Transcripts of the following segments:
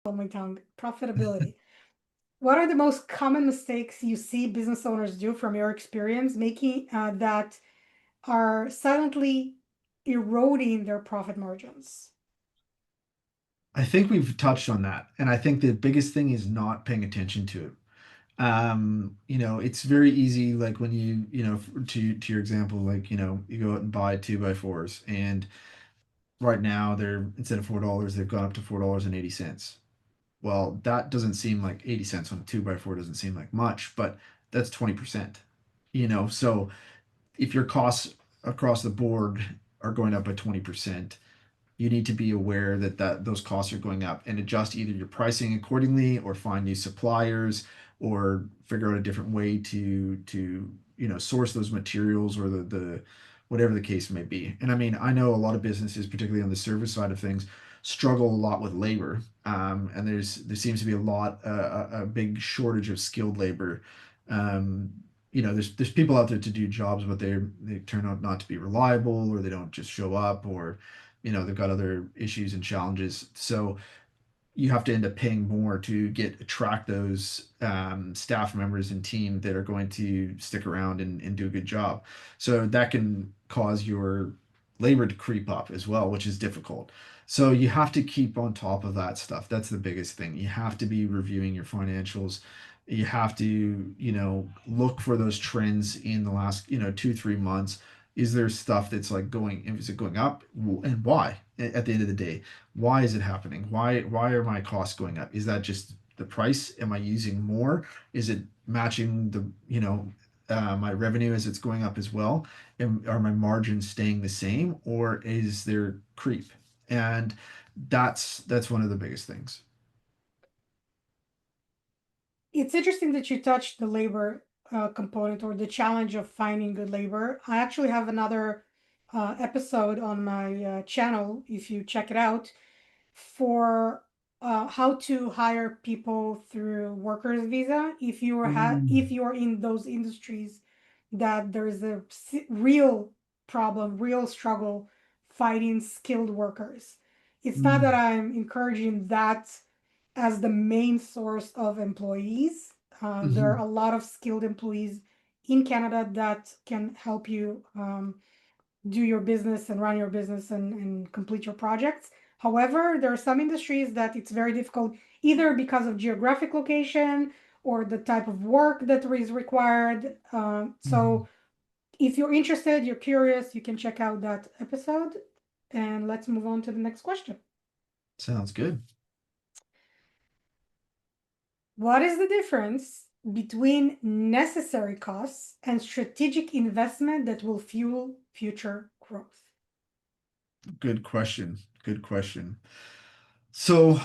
on my tongue. Profitability. What are the most common mistakes you see business owners do from your experience making that are silently eroding their profit margins? I think we've touched on that. And I think the biggest thing is not paying attention to it. It's very easy, like when to your example, like, you go out and buy 2x4s, and right now they're instead of $4, they've gone up to $4.80. Well, that doesn't seem like 80 cents on a 2x4 doesn't seem like much, but that's 20%. So if your costs across the board are going up by 20%, you need to be aware that those costs are going up and adjust either your pricing accordingly or find new suppliers or figure out a different way to source those materials or the whatever the case may be. And I mean, I know a lot of businesses, particularly on the service side of things, struggle a lot with labor. And there seems to be a big shortage of skilled labor. um, there's people out there to do jobs, but they turn out not to be reliable, or they don't just show up, or they've got other issues and challenges. So you have to end up paying more to attract those staff members and team that are going to stick around and do a good job. So that can cause your labor to creep up as well, which is difficult. So you have to keep on top of that stuff. That's the biggest thing. You have to be reviewing your financials. You have to, look for those trends in the last, 2, 3 months. Is there stuff that's like is it going up, and why? At the end of the day, why is it happening? Why are my costs going up? Is that just the price? Am I using more? Is it matching my revenue as it's going up as well? Are my margins staying the same, or is there creep? And that's one of the biggest things. It's interesting that you touched the labor component or the challenge of finding good labor. I actually have another episode on my channel, if you check it out, for how to hire people through workers visa if Mm. you're in those industries that there's a real problem, real struggle fighting skilled workers. It's not that Mm. I'm encouraging that as the main source of employees. There are Mhm. a lot of skilled employees in Canada that can help you do your business and run your business and complete your projects. However, there are some industries that it's very difficult, either because of geographic location or the type of work that is required. Mhm. So, if you're interested, you're curious, you can check out that episode. And let's move on to the next question. Sounds good. What is the difference between necessary costs and strategic investment that will fuel future growth? Good question. Good question. So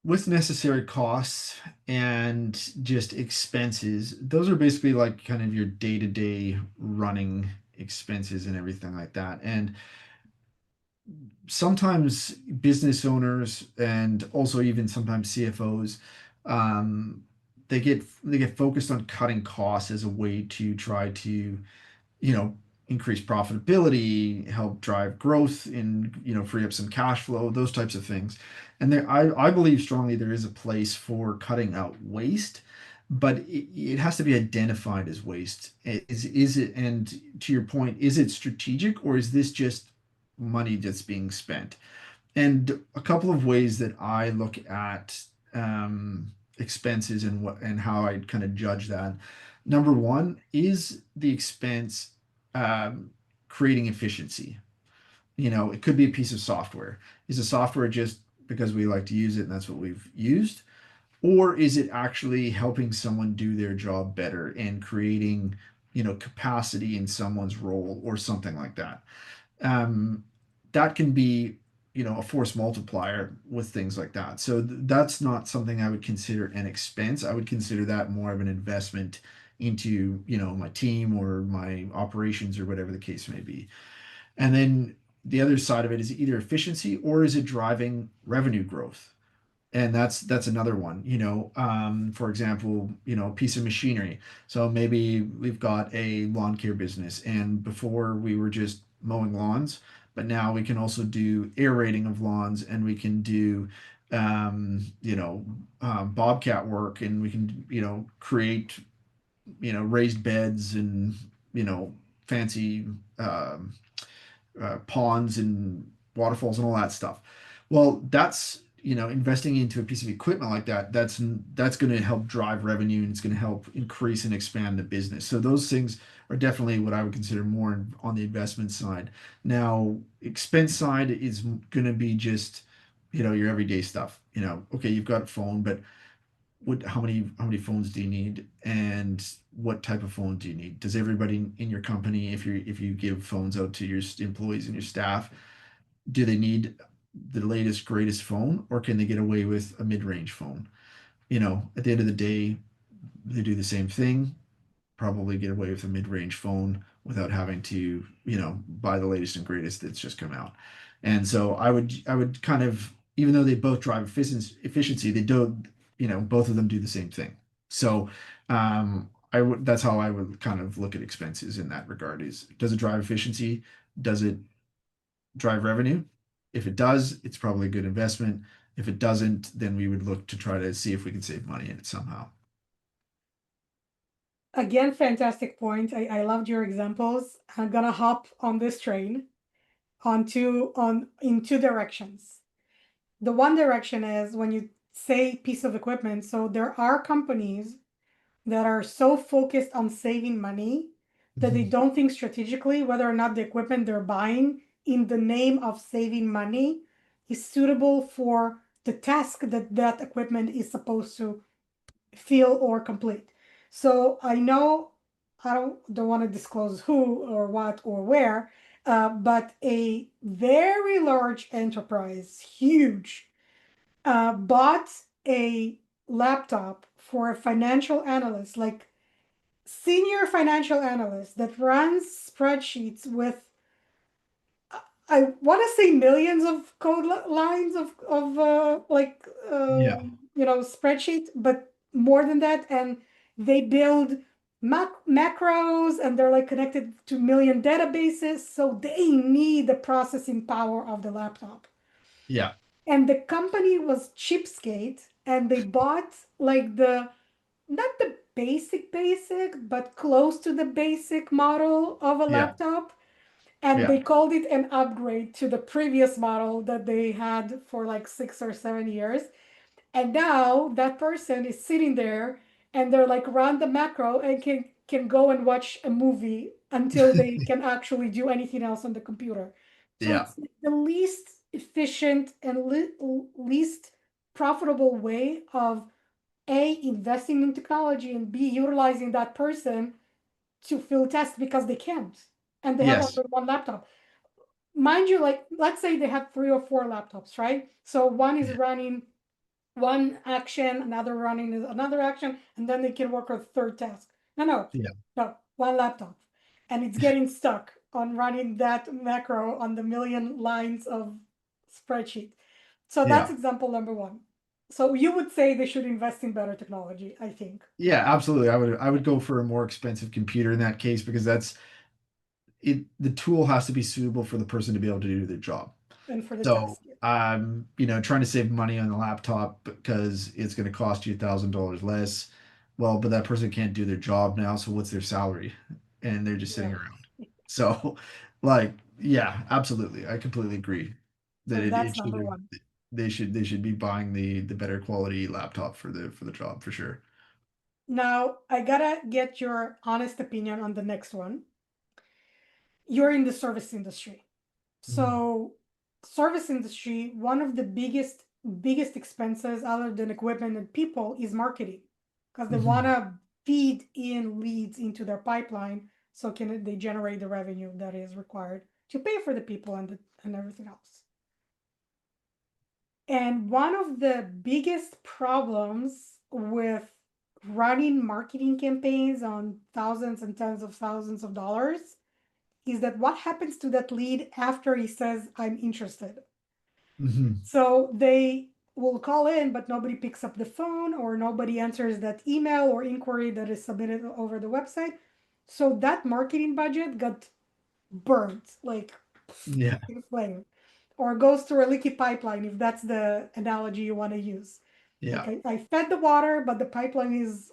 with necessary costs and just expenses, those are basically like kind of your day-to-day running expenses and everything like that. And sometimes business owners and also even sometimes CFOs, um, they get focused on cutting costs as a way to try to, you know, increase profitability, help drive growth, and free up some cash flow, those types of things. And I believe strongly there is a place for cutting out waste, but it has to be identified as waste. Is it, and to your point, is it strategic, or is this just money that's being spent? And a couple of ways that I look at expenses and how I kind of judge that. Number one, is the expense um, creating efficiency? It could be a piece of software. Is the software just because we like to use it and that's what we've used? Or is it actually helping someone do their job better and creating, capacity in someone's role or something like that? um, that can be a force multiplier with things like that. So that's not something I would consider an expense. I would consider that more of an investment into my team or my operations or whatever the case may be. And then the other side of it is either efficiency, or is it driving revenue growth? And that's another one. For example, a piece of machinery. So maybe we've got a lawn care business, and before we were just mowing lawns, but now we can also do aerating of lawns, and we can do you know, bobcat work, and we can, create, raised beds and, you know, fancy um, ponds and waterfalls and all that stuff. Well, that's, investing into a piece of equipment like that. That's going to help drive revenue, and it's going to help increase and expand the business. So those things are definitely what I would consider more on the investment side. Now, expense side is going to be just, your everyday stuff. Okay, you've got a phone, but how many phones do you need, and what type of phone do you need? Does everybody in your company, if you give phones out to your employees and your staff, do they need the latest greatest phone, or can they get away with a mid-range phone? At the end of the day, they do the same thing, probably get away with a mid-range phone without having to, buy the latest and greatest that's just come out. And so I would kind of, even though they both drive efficiency, they don't, both of them do the same thing. So that's how I would kind of look at expenses in that regard: is, does it drive efficiency? Does it drive revenue? If it does, it's probably a good investment. If it doesn't, then we would look to try to see if we can save money in it somehow. Again, fantastic point. I loved your examples. I'm gonna hop on this train in two directions. The one direction is when you say piece of equipment. So there are companies that are so focused on saving money that they Mhm. don't think strategically whether or not the equipment they're buying in the name of saving money is suitable for the task that that equipment is supposed to fill or complete. So I know I don't want to disclose who or what or where, but a very large enterprise, huge, bought a laptop for a financial analyst, like senior financial analyst that runs spreadsheets with I want to say millions of code lines of Yeah, spreadsheet, but more than that, and they build macros, and they're like connected to million databases, so they need the processing power of the laptop. yeah, And the company was cheapskate, and they bought like the not the basic, but close to the basic model of a yeah, laptop, and yeah, they called it an upgrade to the previous model that they had for like 6 or 7 years. And now that person is sitting there, and they're like run the macro and can go and watch a movie until they can actually do anything else on the computer. So yeah, it's the least efficient and least profitable way of A, investing in technology, and B, utilizing that person to fill tests because they can't. And they have yes, only one laptop. Mind you, like, let's say they have 3 or 4 laptops, right? So one is yeah, running one action, another running another action, and then they can work on a third task. No, no, yeah, no, one laptop. And it's getting stuck on running that macro on the million lines of spreadsheet. So that's yeah, example number one. So you would say they should invest in better technology, I think, yeah, absolutely. I would go for a more expensive computer in that case, because that's it. The tool has to be suitable for the person to be able to do their job. and for the So task. trying to save money on the laptop because it's going to cost you $1,000 less. Well, but that person can't do their job now, so what's their salary? And they're just sitting Yeah. around. So, like, yeah, absolutely. I completely agree that So it that's should number have, one. they should be buying the better quality laptop for the job, for sure. Now, I gotta get your honest opinion on the next one. You're in the service industry. Mhm. So, service industry, one of the biggest expenses other than equipment and people is marketing, because they want Mhm. to feed in leads into their pipeline, so can they generate the revenue that is required to pay for the people and everything else. And one of the biggest problems with running marketing campaigns on thousands and tens of thousands of dollars is that what happens to that lead after he says, I'm interested? Mhm. So they will call in, but nobody picks up the phone, or nobody answers that email or inquiry that is submitted over the website. So that marketing budget got burnt like Yeah. in flame. or goes through a leaky pipeline, if that's the analogy you want to use. Like Yeah. I fed the water, but the pipeline is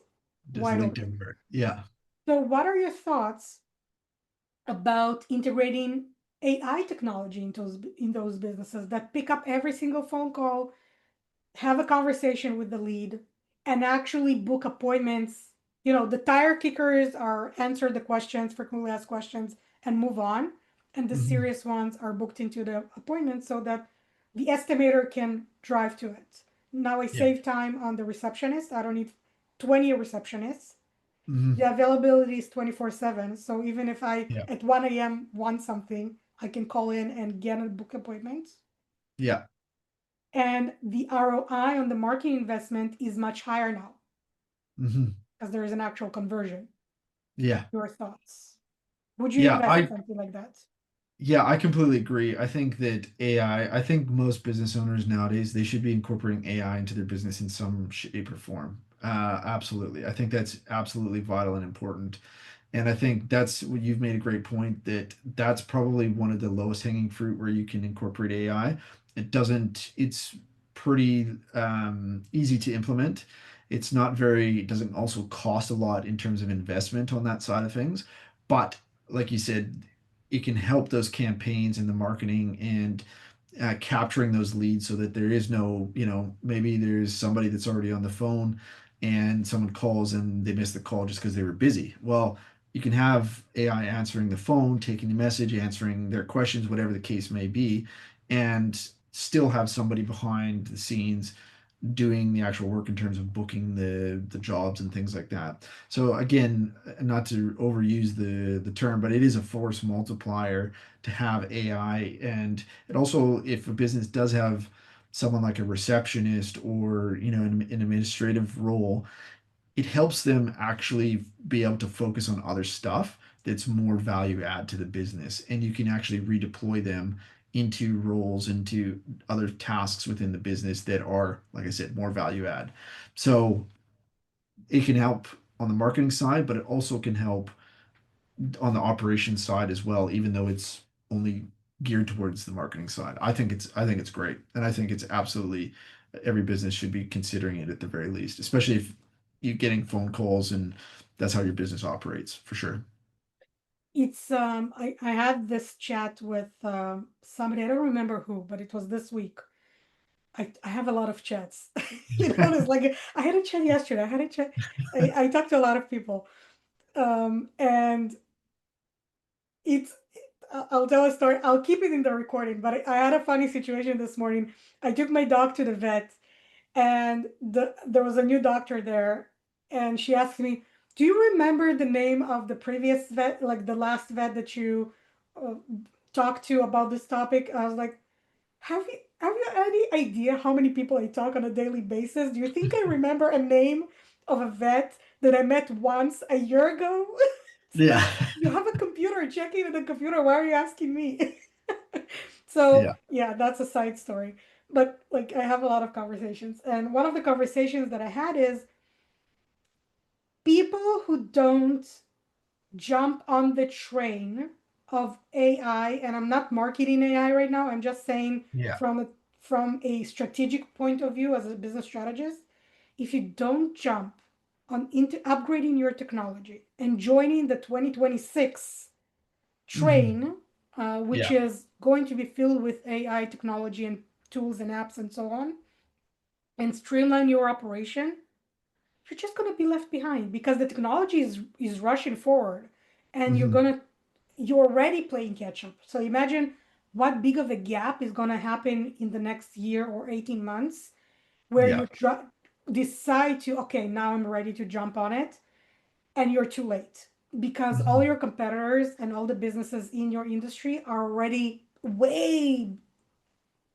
Just wide linked open. everywhere. Yeah. So, what are your thoughts about integrating AI technology in those businesses that pick up every single phone call, have a conversation with the lead, and actually book appointments? You know, the tire kickers are answer the questions, frequently asked questions, and move on. And the Hmm. serious ones are booked into the appointment so that the estimator can drive to it. Now I Yeah. save time on the receptionist. I don't need 20 receptionists. Hmm. The availability is 24/7. So even if I Yeah. at 1 a.m. want something, I can call in and get a book appointment. Yeah. And the ROI on the marketing investment is much higher now Hmm. because there is an actual conversion. Yeah. Your thoughts? Would you Yeah. invest in something like that? Yeah, I completely agree. I think that AI, I think most business owners nowadays, they should be incorporating AI into their business in some shape or form. Absolutely. I think that's absolutely vital and important. And I think that's what you've made a great point that that's probably one of the lowest hanging fruit where you can incorporate AI. It's pretty easy to implement. It doesn't also cost a lot in terms of investment on that side of things. But like you said, it can help those campaigns and the marketing and capturing those leads so that there is no, maybe there's somebody that's already on the phone and someone calls and they missed the call just because they were busy. Well, you can have AI answering the phone, taking the message, answering their questions, whatever the case may be, and still have somebody behind the scenes doing the actual work in terms of booking the jobs and things like that. So again, not to overuse the term, but it is a force multiplier to have AI. And it also, if a business does have someone like a receptionist or an administrative role, it helps them actually be able to focus on other stuff that's more value add to the business, and you can actually redeploy them into roles, into other tasks within the business that are, like I said, more value add. So it can help on the marketing side, but it also can help on the operations side as well, even though it's only geared towards the marketing side. I think it's great. And I think it's absolutely every business should be considering it at the very least, especially if you're getting phone calls and that's how your business operates for sure. It's I had this chat with somebody, I don't remember who, but it was this week. I have a lot of chats. It's like I had a chat yesterday. I had a chat. I talked to a lot of people. And it's I'll tell a story. I'll keep it in the recording, but I had a funny situation this morning. I took my dog to the vet, and there was a new doctor there, and she asked me, "Do you remember the name of the previous vet, like the last vet that you uh, talked to about this topic?" I was like, have you any idea how many people I talk on a daily basis? Do you think I remember a name of a vet that I met once a year ago?" It's Yeah. like, you have a computer, check in the computer. Why are you asking me? So Yeah. yeah, that's a side story. But like I have a lot of conversations. And one of the conversations that I had is people who don't jump on the train of AI, and I'm not marketing AI right now. I'm just saying Yeah. from a strategic point of view as a business strategist, if you don't jump on into upgrading your technology and joining the 2026 Hmm. train, which Yeah. is going to be filled with AI technology and tools and apps and so on, and streamline your operation, you're just going to be left behind because the technology is rushing forward, and Hmm. you're already playing catch up. So imagine what big of a gap is going to happen in the next year or 18 months where Yeah. you decide to, okay, now I'm ready to jump on it, and you're too late because all Hmm. your competitors and all the businesses in your industry are already way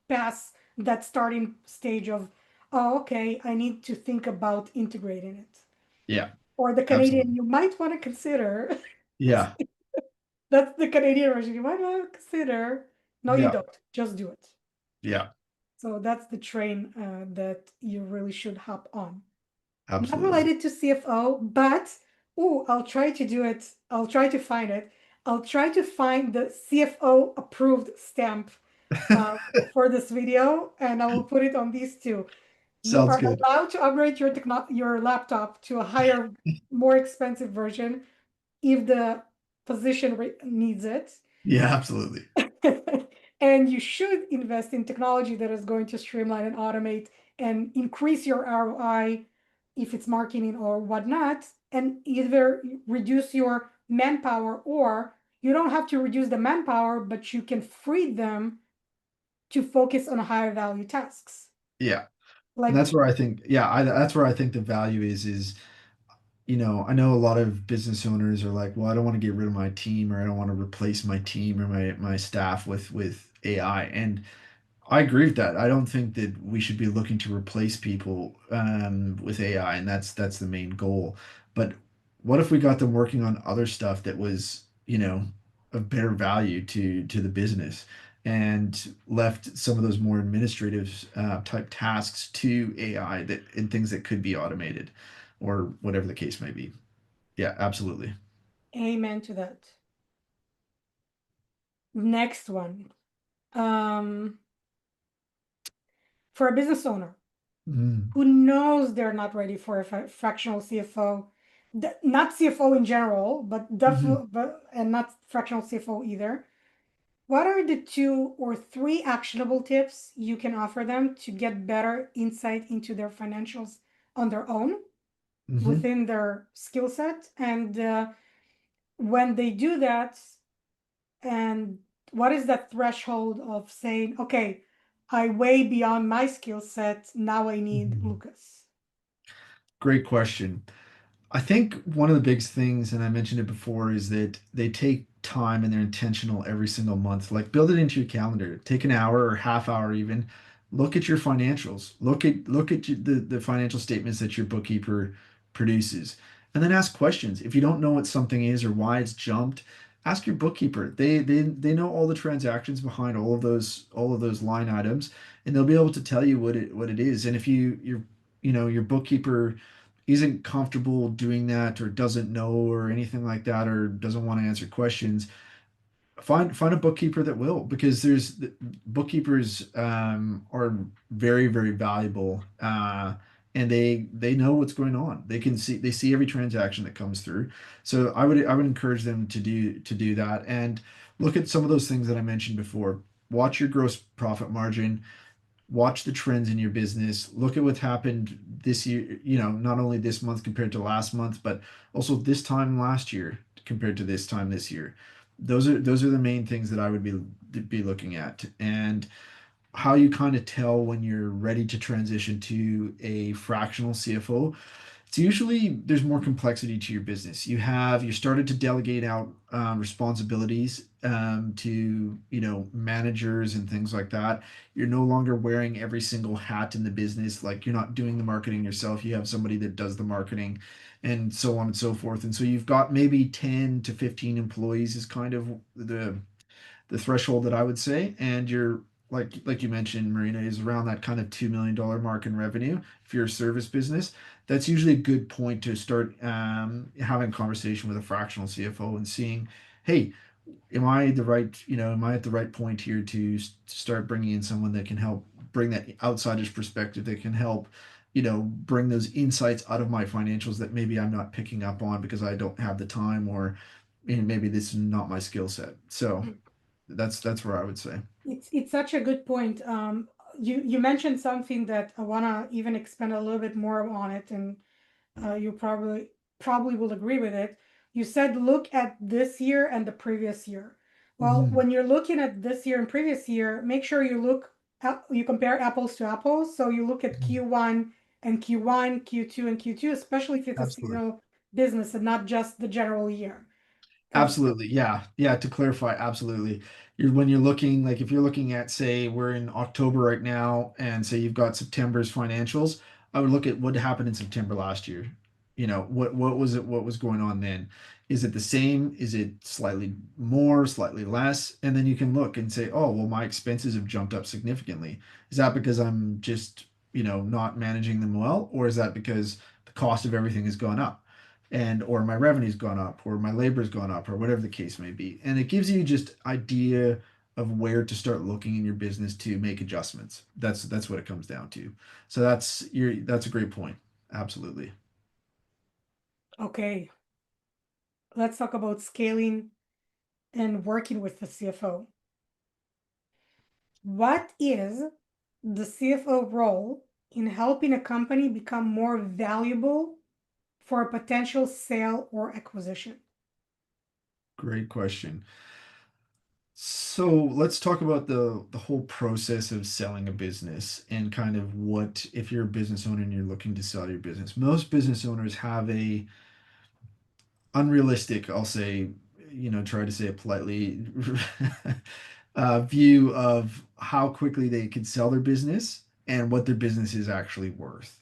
past that starting stage of, oh, okay, I need to think about integrating it. Yeah. Or the Canadian, Absolutely. you might want to consider. Yeah. That's the Canadian version. You might want to consider. No, you Yeah. don't. Just do it. Yeah. So that's the train that you really should hop on. Not Absolutely. related to CFO, but oh, I'll try to do it. I'll try to find it. I'll try to find the CFO approved stamp uh, for this video, and I will put it on these two. You Sounds are good. allowed to upgrade your laptop to a higher, more expensive version if the position needs it. Yeah, absolutely. And you should invest in technology that is going to streamline and automate and increase your ROI if it's marketing or whatnot, and either reduce your manpower, or you don't have to reduce the manpower, but you can free them to focus on higher value tasks. Yeah. And Like, that's where I think, yeah, that's where I think the value is, I know a lot of business owners are like, well, I don't want to get rid of my team or I don't want to replace my team or my staff with AI. And I agree with that. I don't think that we should be looking to replace people with AI, and that's the main goal. But what if we got them working on other stuff that was, of better value to the business, and left some of those more administrative type tasks to AI that and things that could be automated, or whatever the case may be. Yeah, absolutely. amen to that. Next one. Um, for a business owner Mm. who knows they're not ready for a fractional CFO, not CFO in general, but Mhm. definitely, but and not fractional CFO either. What are the 2 or 3 actionable tips you can offer them to get better insight into their financials on their own Mhm. within their skill set? And when they do that, and what is that threshold of saying, okay, I way beyond my skill set, now I need Mhm. Lucas? Great question. I think one of the biggest things, and I mentioned it before, is that they take time and they're intentional every single month. Like build it into your calendar. Take an hour or half hour even. Look at your financials. Look at the financial statements that your bookkeeper produces, and then ask questions. If you don't know what something is or why it's jumped, ask your bookkeeper. They know all the transactions behind all of those line items, and they'll be able to tell you what it is. And if your bookkeeper isn't comfortable doing that or doesn't know or anything like that or doesn't want to answer questions, find a bookkeeper that will, because there's bookkeepers are very very valuable, and they know what's going on. They see every transaction that comes through. So I would encourage them to do that and look at some of those things that I mentioned before. Watch your gross profit margin, watch the trends in your business, look at what's happened this year, not only this month compared to last month, but also this time last year compared to this time this year. Those are the main things that I would be looking at. And how you kind of tell when you're ready to transition to a fractional CFO. It's usually there's more complexity to your business. You started to delegate out responsibilities to managers and things like that. You're no longer wearing every single hat in the business. Like you're not doing the marketing yourself. You have somebody that does the marketing, and so on and so forth. And so you've got maybe 10 to 15 employees is kind of the threshold that I would say. And you're like you mentioned, Marina, is around that kind of $2 million mark in revenue. If you're a service business, that's usually a good point to start having a conversation with a fractional CFO and seeing, hey, am I at the right point here to start bringing in someone that can help bring that outsider's perspective, that can help, bring those insights out of my financials that maybe I'm not picking up on because I don't have the time, or maybe this is not my skill set. So that's where I would say. It's such a good point. You mentioned something that I wanna even expand a little bit more on it, and you probably will agree with it. You said look at this year and the previous year. Well, Mhm. when you're looking at this year and previous year, make sure you compare apples to apples. So you look at Mhm. Q1, Q2 and Q2, especially if it's a Absolutely. seasonal business and not just the general year. Because Absolutely. Yeah. Yeah. To clarify, absolutely. When you're looking, like if you're looking at, say, we're in October right now, and say you've got September's financials, I would look at what happened in September last year. What was going on then? Is it the same? Is it slightly more, slightly less? And then you can look and say, oh, well, my expenses have jumped up significantly. Is that because I'm just, not managing them well? Or is that because the cost of everything has gone up? And or my revenue's gone up or my labor's gone up or whatever the case may be, and it gives you just idea of where to start looking in your business to make adjustments. That's what it comes down to. So that's a great point. Absolutely. Okay, let's talk about scaling and working with the CFO. What is the CFO role in helping a company become more valuable for a potential sale or acquisition? Great question. So let's talk about the whole process of selling a business and kind of what if you're a business owner and you're looking to sell your business. Most business owners have a unrealistic, I'll say, try to say it politely, view of how quickly they can sell their business and what their business is actually worth.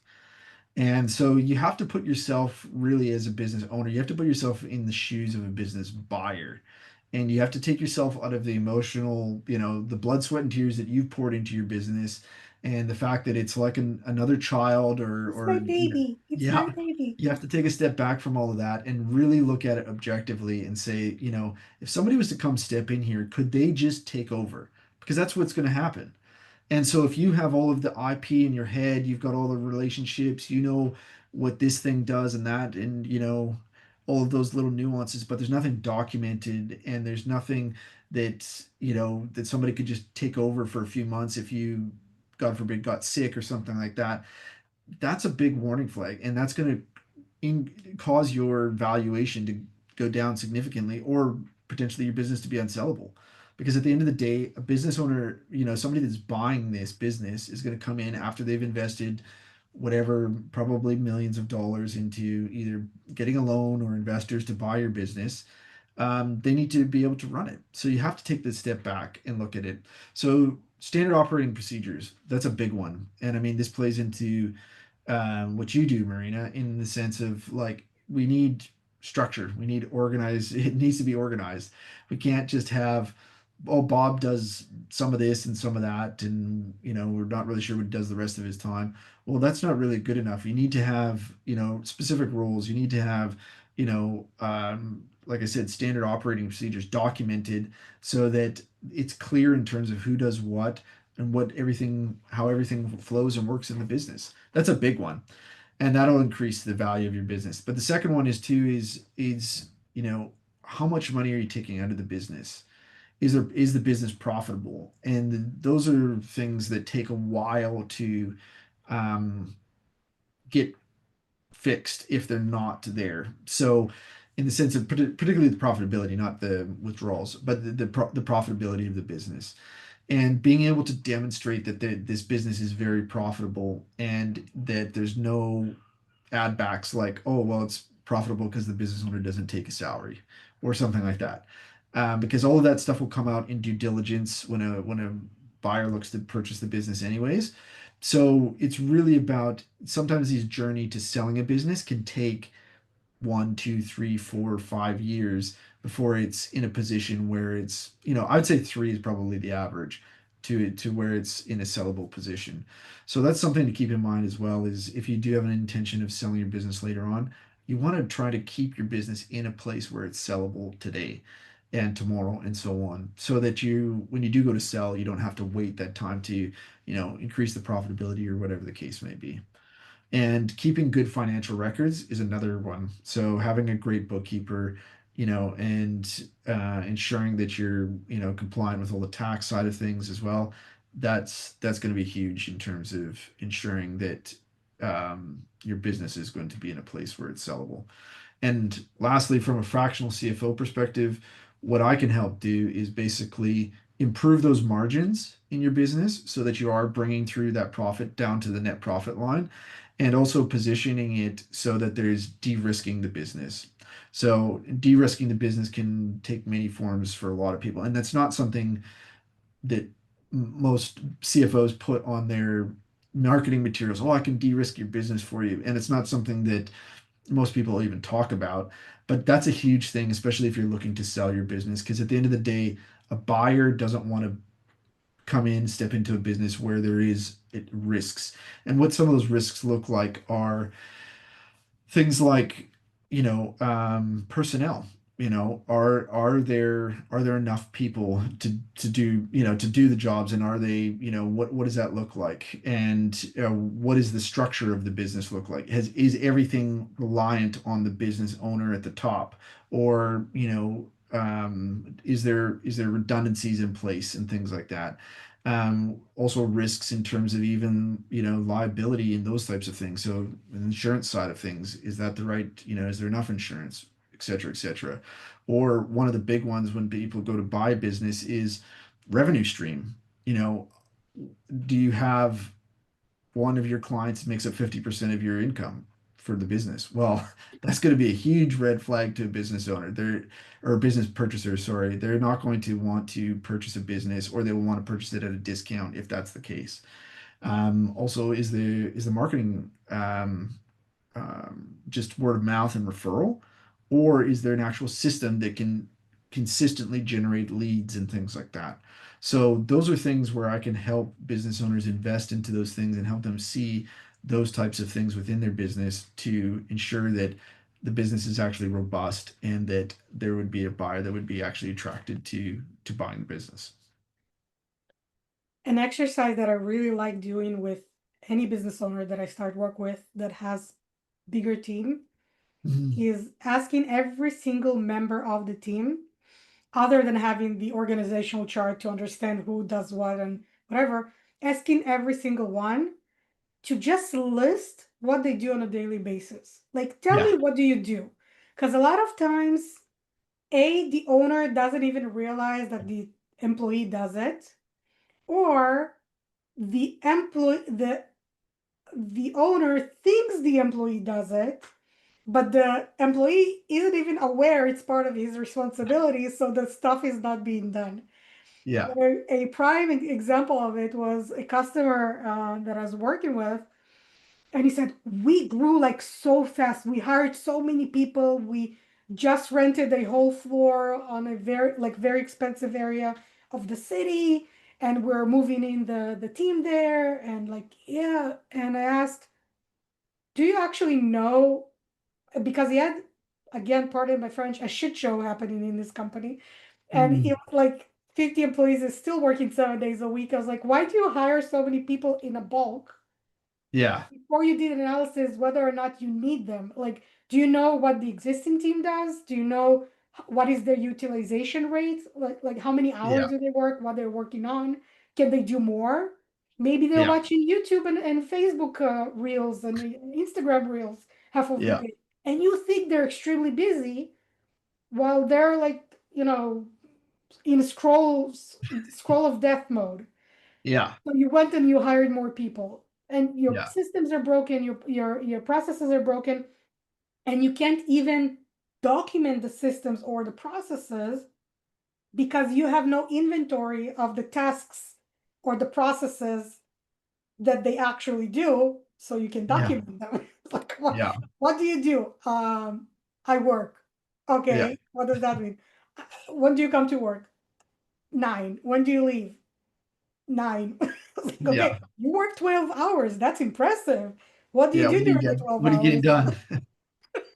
And so you have to put yourself really as a business owner, you have to put yourself in the shoes of a business buyer. And you have to take yourself out of the emotional, the blood, sweat, and tears that you've poured into your business and the fact that it's like another child It's my or baby. It's yeah, my baby. you have to take a step back from all of that and really look at it objectively and say, if somebody was to come step in here, could they just take over? Because that's what's going to happen. And so if you have all of the IP in your head, you've got all the relationships, you know what this thing does and that, and all of those little nuances, but there's nothing documented and there's nothing that somebody could just take over for a few months if you, God forbid, got sick or something like that. That's a big warning flag, and that's going to cause your valuation to go down significantly or potentially your business to be unsellable. Because at the end of the day, a business owner, somebody that's buying this business is going to come in after they've invested whatever, probably millions of dollars into either getting a loan or investors to buy your business. They need to be able to run it. So you have to take this step back and look at it. So standard operating procedures, that's a big one. And I mean, this plays into what you do, Marina, in the sense of like we need structure, we need organized. It needs to be organized. We can't just have, oh, Bob does some of this and some of that, and we're not really sure what he does the rest of his time. Well, that's not really good enough. You need to have specific rules. You need to have like I said, standard operating procedures documented so that it's clear in terms of who does what and how everything flows and works in the business. That's a big one, and that'll increase the value of your business. But the second one is how much money are you taking out of the business? Is the business profitable? And those are things that take a while to um, get fixed if they're not there. So, in the sense of particularly the profitability, not the withdrawals, but the profitability of the business and being able to demonstrate that this business is very profitable and that there's no add backs like, oh, well, it's profitable because the business owner doesn't take a salary or something like that. Because all of that stuff will come out in due diligence when a buyer looks to purchase the business anyways. So it's really about sometimes these journey to selling a business can take 1, 2, 3, 4, 5 years before it's in a position where it's, I'd say 3 is probably the average to where it's in a sellable position. So that's something to keep in mind as well is if you do have an intention of selling your business later on, you want to try to keep your business in a place where it's sellable today and tomorrow and so on so that when you do go to sell, you don't have to wait that time to, increase the profitability or whatever the case may be. And keeping good financial records is another one. So having a great bookkeeper, and ensuring that you're, compliant with all the tax side of things as well. That's going to be huge in terms of ensuring that your business is going to be in a place where it's sellable. And lastly, from a fractional CFO perspective, what I can help do is basically improve those margins in your business so that you are bringing through that profit down to the net profit line and also positioning it so that there's de-risking the business. So de-risking the business can take many forms for a lot of people. And that's not something that most CFOs put on their marketing materials. Oh, I can de-risk your business for you. And it's not something that most people even talk about. But that's a huge thing, especially if you're looking to sell your business, because at the end of the day, a buyer doesn't want to come in, step into a business where there is risks. And what some of those risks look like are things like, personnel. are there enough people to do, to do the jobs, and are they, what does that look like, and what does the structure of the business look like? Is everything reliant on the business owner at the top, or is there redundancies in place and things like that? Also risks in terms of even, liability and those types of things. So the insurance side of things, is that the right, is there enough insurance, et cetera, et cetera. Or one of the big ones when people go to buy a business is revenue stream. You know, do you have one of your clients makes up 50% of your income for the business? Well, that's going to be a huge red flag to a business owner. Or a business purchaser, sorry. They're not going to want to purchase a business, or they will want to purchase it at a discount if that's the case. Also, is the marketing just word of mouth and referral, or is there an actual system that can consistently generate leads and things like that? So those are things where I can help business owners invest into those things and help them see those types of things within their business to ensure that the business is actually robust and that there would be a buyer that would be actually attracted to buying the business. An exercise that I really like doing with any business owner that I start work with that has bigger team Mhm. is asking every single member of the team, other than having the organizational chart to understand who does what and whatever, asking every single one to just list what they do on a daily basis. Like, tell Yeah, me, what do you do? Because a lot of times, the owner doesn't even realize that the employee does it, or the owner thinks the employee does it, but the employee isn't even aware it's part of his responsibility, so the stuff is not being done. yeah, A prime example of it was a customer that I was working with, and he said, we grew like so fast. We hired so many people. We just rented a whole floor on a very expensive area of the city, and we're moving in the team there. And like, yeah. And I asked, do you actually know? Because he had, again, pardon my French, a shit show happening in this company. And it Mm. was like 50 employees is still working 7 days a week. I was like, why do you hire so many people in a bulk Yeah, before you did analysis whether or not you need them? Like, do you know what the existing team does? Do you know what is their utilization rate? Like how many hours yeah, do they work? What they're working on? Can they do more? Maybe they're yeah, watching YouTube and Facebook reels and Instagram reels half of the yeah, day. And you think they're extremely busy while they're like, in scroll of death mode. yeah, So you went and you hired more people, and your yeah, systems are broken, your processes are broken, and you can't even document the systems or the processes because you have no inventory of the tasks or the processes that they actually do, so you can yeah, document them. It's like, yeah, what do you do? I work. yeah, Okay, what does that mean? When do you come to work? 9. When do you leave? 9. I was like, okay, yeah. you work 12 hours. That's impressive. What do you Yeah, do what are you during the getting? 12 What are you getting hours? done?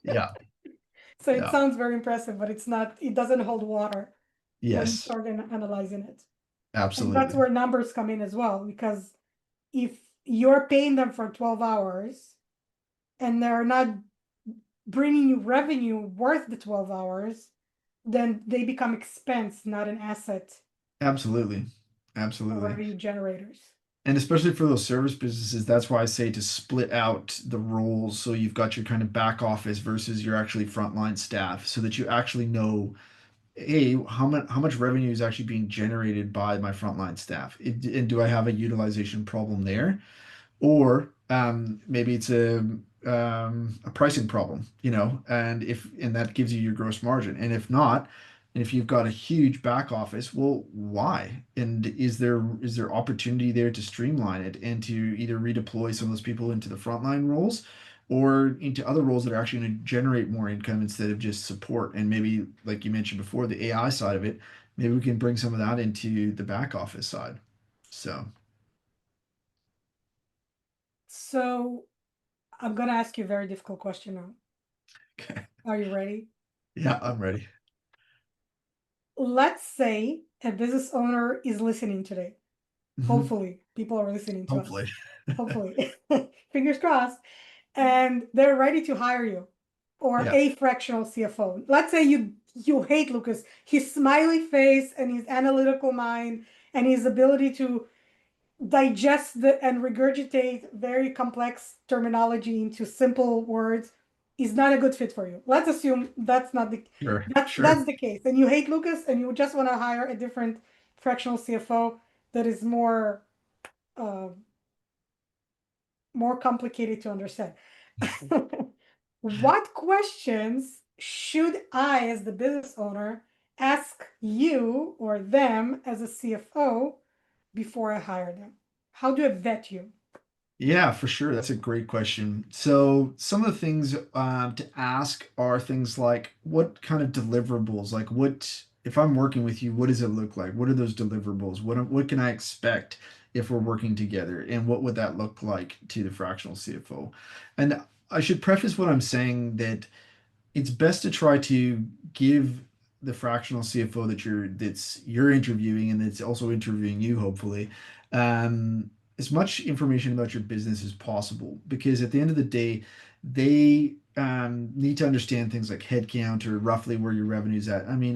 Yeah, So it yeah. sounds very impressive, but it doesn't hold water when you Yes, start analyzing it. And that's absolutely. where numbers come in as well, because if you're paying them for 12 hours and they're not bringing you revenue worth the 12 hours, then they become expense, not an asset Absolutely. or Absolutely. revenue generators. And especially for those service businesses, that's why I say to split out the roles so you've got your kind of back office versus your actually frontline staff so that you actually know, hey, how much revenue is actually being generated by my frontline staff? And do I have a utilization problem there? Or maybe it's a pricing problem, and that gives you your gross margin. And if not, and if you've got a huge back office, well, why? And is there opportunity there to streamline it and to either redeploy some of those people into the frontline roles or into other roles that are actually going to generate more income instead of just support? And maybe, like you mentioned before, the AI side of it, maybe we can bring some of that into the back office side. So, So I'm gonna ask you a very difficult question now. okay. Are you ready? Yeah, I'm ready. let's say a business owner is listening today. Mhm. Hopefully, people are listening to us. Hopefully. Hopefully, fingers crossed. And they're ready to hire you or Yeah, a fractional CFO. Let's say you hate Lucas, his smiley face and his analytical mind and his ability to digest and regurgitate very complex terminology into simple words is not a good fit for you. Let's assume that's not the sure, that's sure. the case. And you hate Lucas and you just want to hire a different fractional CFO that is uh, more complicated to understand. What questions should I, as the business owner, ask you or them as a CFO before I hire them? How do I vet you? Yeah, for sure. That's a great question. So, some of the things to ask are things like what kind of deliverables, like what, if I'm working with you, what does it look like? What are those deliverables? What can I expect if we're working together? And what would that look like to the fractional CFO? And I should preface what I'm saying that it's best to try to give the fractional CFO that you're interviewing and that's also interviewing you, hopefully, um, as much information about your business as possible. Because at the end of the day, they need to understand things like headcount or roughly where your revenue's at. I mean,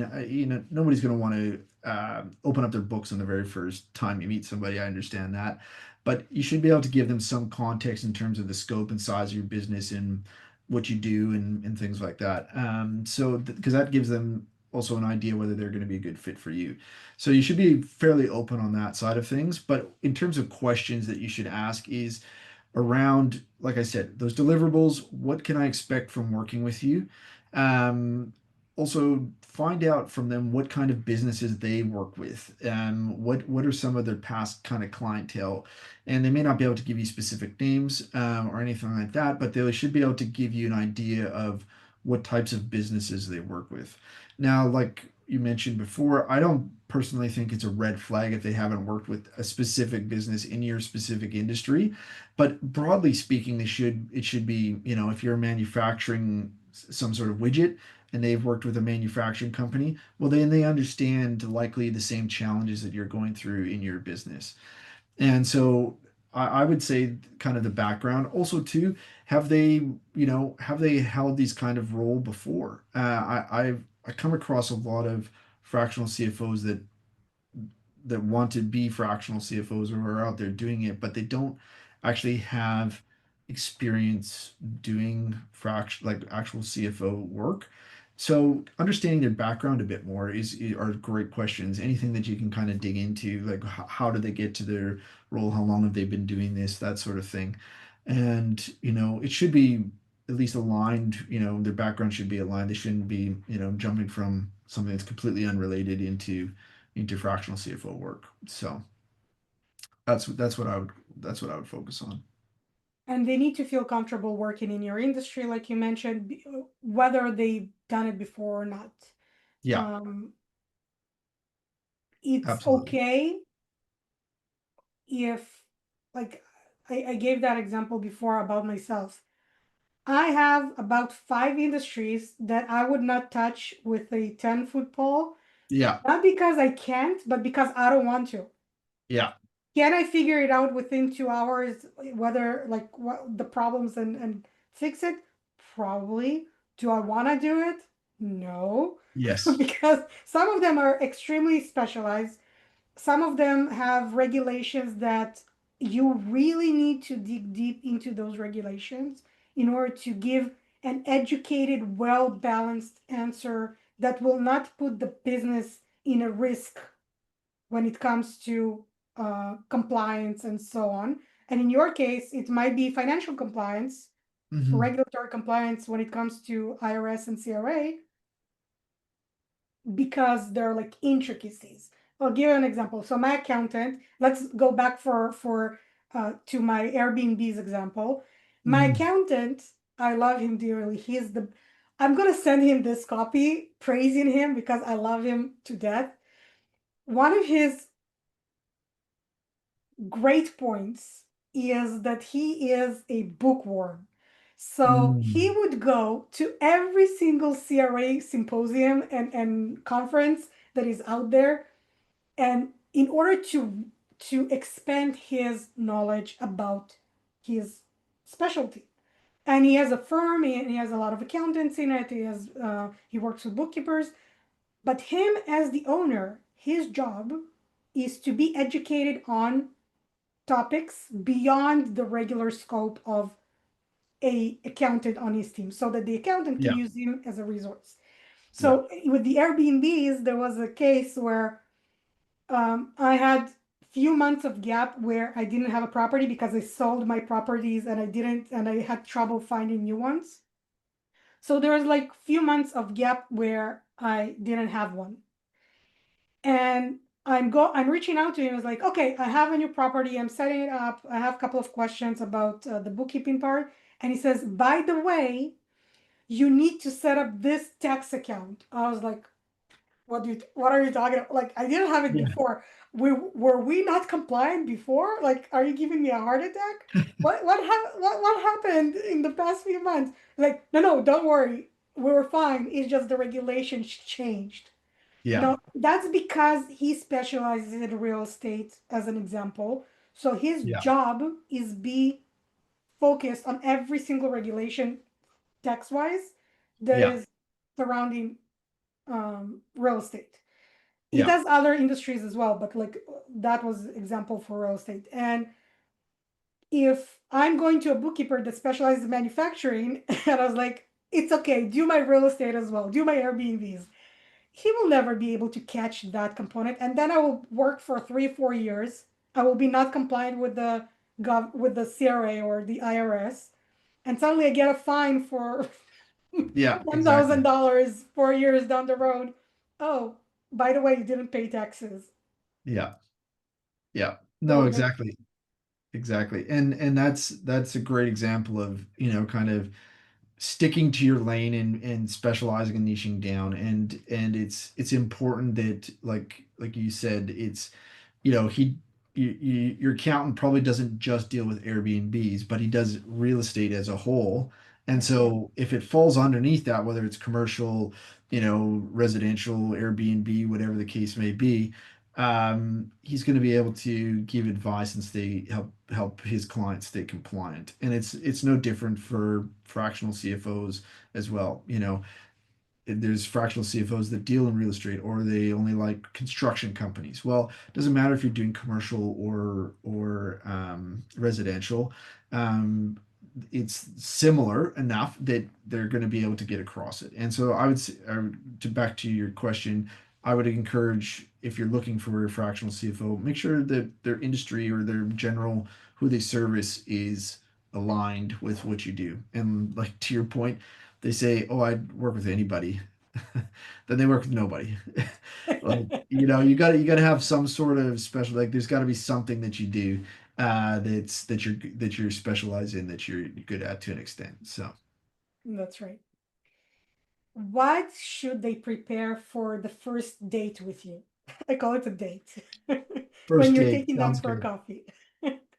nobody's going to want to open up their books on the very first time you meet somebody. I understand that, but you should be able to give them some context in terms of the scope and size of your business and what you do and things like that. So because that gives them also an idea whether they're going to be a good fit for you. So you should be fairly open on that side of things. But in terms of questions that you should ask is around, like I said, those deliverables. What can I expect from working with you? Um, Also, find out from them what kind of businesses they work with. What are some of their past kind of clientele? And they may not be able to give you specific names or anything like that, but they should be able to give you an idea of what types of businesses they work with. Now, like you mentioned before, I don't personally think it's a red flag if they haven't worked with a specific business in your specific industry. But broadly speaking, it should be, if you're manufacturing some sort of widget and they've worked with a manufacturing company, well, then they understand likely the same challenges that you're going through in your business. And so I would say kind of the background. Also, too, have they held these kind of role before? I come across a lot of fractional CFOs that want to be fractional CFOs or are out there doing it, but they don't actually have experience doing fraction like actual CFO work. So understanding their background a bit more are great questions. Anything that you can kind of dig into, like how did they get to their role, how long have they been doing this, that sort of thing. And it should be at least aligned, their background should be aligned. They shouldn't be, jumping from something that's completely unrelated into fractional CFO work. So that's what I would focus on. And they need to feel comfortable working in your industry, like you mentioned, whether they've done it before or not. Yeah, Um, it's absolutely. okay if, like, I gave that example before about myself. I have about 5 industries that I would not touch with a 10-foot pole, Yeah, not because I can't, but because I don't want to. yeah, Can I figure it out within 2 hours, whether like what the problems and fix it? Probably. Do I want to do it? No, yes. because some of them are extremely specialized. Some of them have regulations that you really need to dig deep into those regulations in order to give an educated, well balanced answer that will not put the business in a risk when it comes to compliance and so on. And in your case, it might be financial compliance, Hmm. regulatory compliance when it comes to IRS and CRA, because there are like intricacies. I'll give you an example. So my accountant, let's go back for to my Airbnb's example. My Hmm. accountant, I love him dearly. He's the I'm gonna send him this copy praising him because I love him to death. One of his great points is that he is a bookworm. So he Mm. would go to every single CRA symposium and conference that is out there, and in order to expand his knowledge about his specialty. And he has a firm, and he has a lot of accountants in it. He works with bookkeepers, but him as the owner, his job is to be educated on topics beyond the regular scope of a accountant on his team, so that the accountant can Yeah. use him as a resource. Yeah. So with the Airbnbs, there was a case where I had few months of gap where I didn't have a property because I sold my properties, and I had trouble finding new ones. So there was like few months of gap where I didn't have one. And I'm reaching out to him. I was like, okay, I have a new property. I'm setting it up. I have a couple of questions about the bookkeeping part. And he says, by the way, you need to set up this tax account. I was like, what are you talking about? Like, I didn't have it Yeah. before. Were we not compliant before? Like, are you giving me a heart attack? What happened in the past few months? Like, no, don't worry. We were fine. It's just the regulations changed. Yeah. No, that's because he specializes in real estate, as an example. So his Yeah. job is be focused on every single regulation, tax wise, that Yeah. is surrounding real estate. He Yeah. does other industries as well, but like that was example for real estate. And if I'm going to a bookkeeper that specializes in manufacturing, and I was like, it's okay, do my real estate as well, do my Airbnbs. He will never be able to catch that component, and then I will work for 3 4 years. I will be not compliant with the with the CRA or the IRS, and suddenly I get a fine for Yeah. Exactly. $1,000 4 years down the road. Oh, by the way, you didn't pay taxes. Yeah. Yeah. No, So that's exactly. Exactly. And that's a great example of, kind of sticking to your lane and specializing and niching down. And it's important that, like you said, it's, he your accountant probably doesn't just deal with Airbnbs, but he does real estate as a whole. And that's right. so if it falls underneath that, whether it's commercial, residential, Airbnb, whatever the case may be, he's going to be able to give advice and help his clients stay compliant. And it's no different for fractional CFOs as well. There's fractional CFOs that deal in real estate, or they only like construction companies. Well, it doesn't matter if you're doing commercial or residential. Um, it's similar enough that they're going to be able to get across it. And so I would say, to back to your question, I would encourage, if you're looking for a fractional CFO, make sure that their industry or their general who they service is aligned with what you do. And like to your point, they say, "Oh, I'd work with anybody," then they work with nobody. Like, you gotta have some sort of special. Like, there's got to be something that you do that you're specialized in, that you're good at to an extent. So, That's right. What should they prepare for the first date with you? I call it a date. When first you're date taking them sounds for a good. coffee.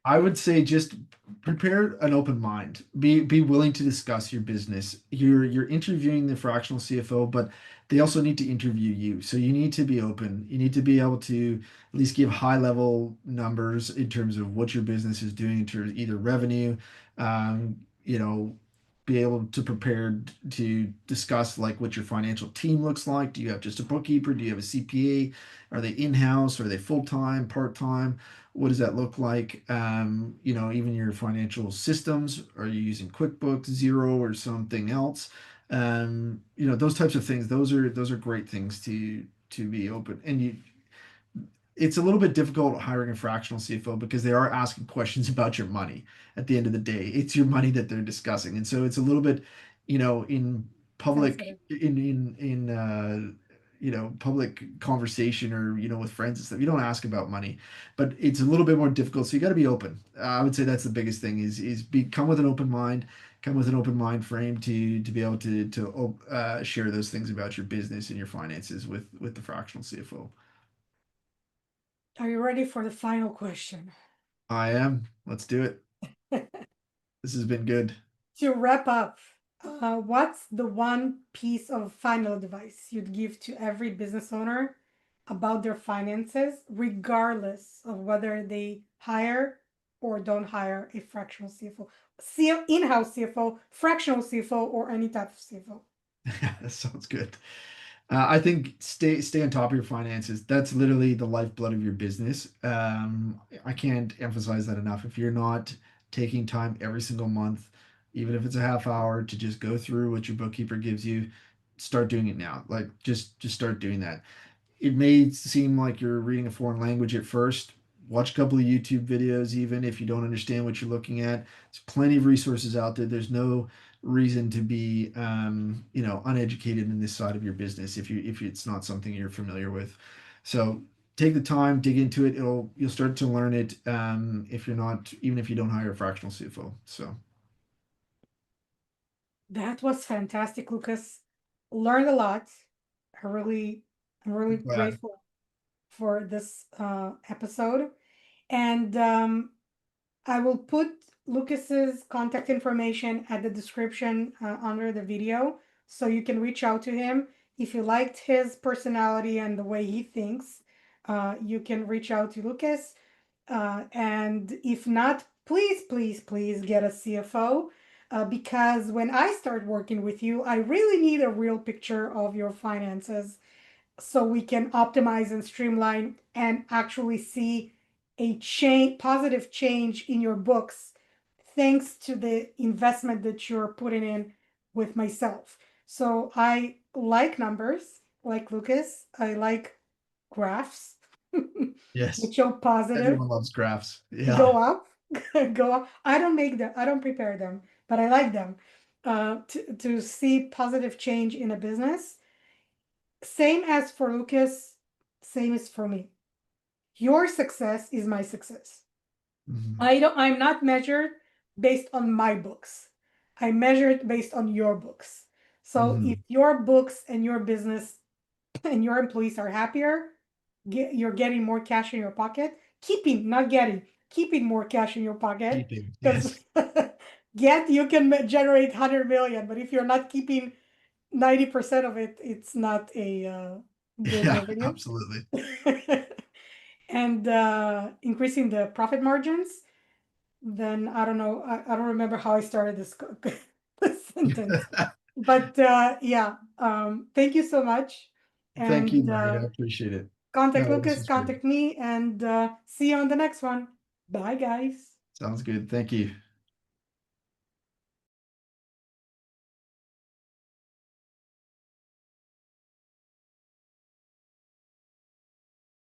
I would say just prepare an open mind. Be willing to discuss your business. You're interviewing the fractional CFO, but they also need to interview you. So you need to be open. You need to be able to at least give high level numbers in terms of what your business is doing in terms of either revenue, um, you know, be able to prepare to discuss like what your financial team looks like. Do you have just a bookkeeper? Do you have a CPA? Are they in-house? Are they full-time, part-time? What does that look like? Even your financial systems. Are you using QuickBooks, Zero, or something else? Those types of things. Those are great things to be open. And it's a little bit difficult hiring a fractional CFO because they are asking questions about your money. At the end of the day, it's your money that they're discussing, and so it's a little bit, in public, Sensitive. public conversation, or with friends and stuff. You don't ask about money, but it's a little bit more difficult. So you got to be open. I would say that's the biggest thing: is come with an open mind, come with an open mind frame to be able to share those things about your business and your finances with the fractional CFO. Are you ready for the final question? I am. Let's do it. This has been good. To wrap up, what's the one piece of final advice you'd give to every business owner about their finances, regardless of whether they hire or don't hire a fractional CFO, in-house CFO, fractional CFO, or any type of CFO. Yeah, that sounds good. I think stay on top of your finances. That's literally the lifeblood of your business. I can't emphasize that enough. If you're not taking time every single month, even if it's a half hour, to just go through what your bookkeeper gives you, start doing it now. Like just start doing that. It may seem like you're reading a foreign language at first. Watch a couple of YouTube videos, even if you don't understand what you're looking at. There's plenty of resources out there. There's no reason to be, uneducated in this side of your business if it's not something you're familiar with. So take the time, dig into it. You'll start to learn it. If you're not, even if you don't hire a fractional CFO. So That was fantastic, Lucas. Learned a lot. I'm really I'm glad. grateful for this episode. And I will put Lucas's contact information at the description under the video so you can reach out to him. If you liked his personality and the way he thinks, you can reach out to Lucas. And if not, please, please, please get a CFO because when I start working with you, I really need a real picture of your finances so we can optimize and streamline and actually see a positive change in your books thanks to the investment that you're putting in with myself. So I like numbers, like Lucas. I like graphs Yes, that show positive, everyone loves graphs. Yeah. go up, go up. I don't make them, I don't prepare them, but I like them to see positive change in a business. Same as for Lucas, same as for me. Your success is my success. Mhm. I'm not measured based on my books. I measure it based on your books. So if Mhm. your books and your business and your employees are happier, you're getting more cash in your pocket, keeping, not getting, keeping more cash in your pocket. Keeping. Because Yes. you can generate 100 million, but if you're not keeping 90% of it, it's not a good Yeah, revenue. absolutely. And increasing the profit margins, then I don't know. I don't remember how I started this, this sentence. But yeah, thank you so much. Thank you, And Margaret. I appreciate it. contact No, this Lucas, was great. contact me, and see you on the next one. Bye, guys. Sounds good. Thank you.